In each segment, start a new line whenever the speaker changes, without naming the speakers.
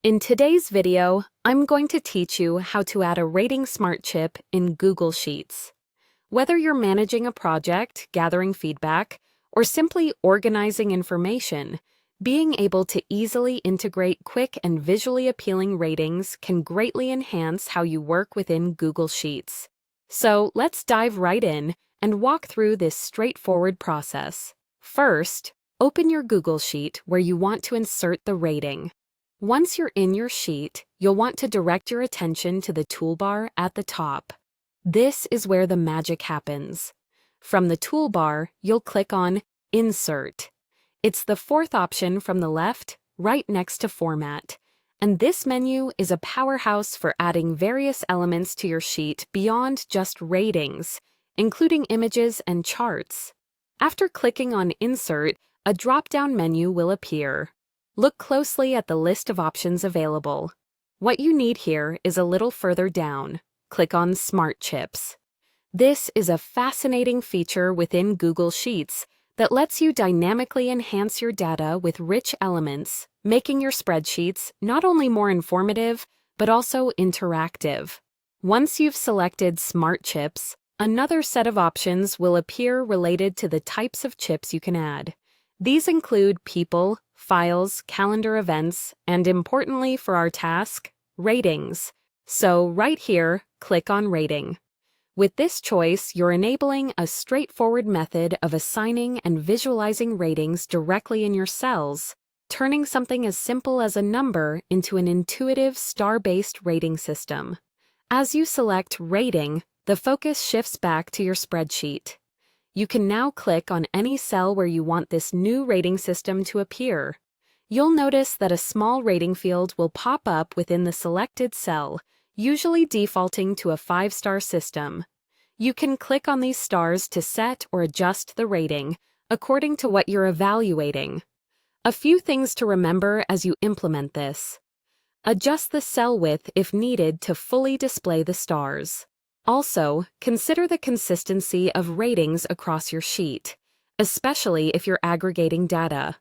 In today's video, I'm going to teach you how to add a rating smart chip in Google Sheets. Whether you're managing a project, gathering feedback, or simply organizing information, being able to easily integrate quick and visually appealing ratings can greatly enhance how you work within Google Sheets. So let's dive right in and walk through this straightforward process. First, open your Google Sheet where you want to insert the rating. Once you're in your sheet, you'll want to direct your attention to the toolbar at the top. This is where the magic happens. From the toolbar, you'll click on Insert. It's the fourth option from the left, right next to Format. And this menu is a powerhouse for adding various elements to your sheet beyond just ratings, including images and charts. After clicking on Insert, a drop-down menu will appear. Look closely at the list of options available. What you need here is a little further down. Click on Smart Chips. This is a fascinating feature within Google Sheets that lets you dynamically enhance your data with rich elements, making your spreadsheets not only more informative, but also interactive. Once you've selected Smart Chips, another set of options will appear related to the types of chips you can add. These include people, files, calendar events, and importantly for our task, ratings. So right here, click on Rating. With this choice, you're enabling a straightforward method of assigning and visualizing ratings directly in your cells, turning something as simple as a number into an intuitive star-based rating system. As you select Rating, the focus shifts back to your spreadsheet. You can now click on any cell where you want this new rating system to appear. You'll notice that a small rating field will pop up within the selected cell, usually defaulting to a 5-star system. You can click on these stars to set or adjust the rating according to what you're evaluating. A few things to remember as you implement this. Adjust the cell width if needed to fully display the stars. Also, consider the consistency of ratings across your sheet, especially if you're aggregating data.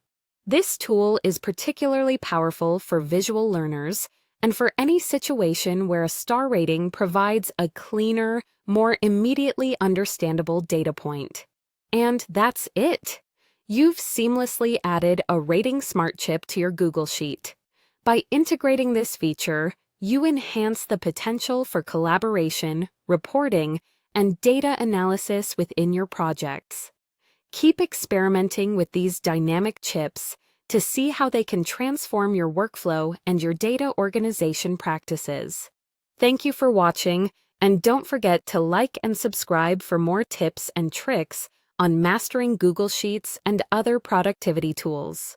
This tool is particularly powerful for visual learners and for any situation where a star rating provides a cleaner, more immediately understandable data point. And that's it! You've seamlessly added a rating smart chip to your Google Sheet. By integrating this feature, you enhance the potential for collaboration, reporting, and data analysis within your projects. Keep experimenting with these dynamic chips to see how they can transform your workflow and your data organization practices. Thank you for watching, and don't forget to like and subscribe for more tips and tricks on mastering Google Sheets and other productivity tools.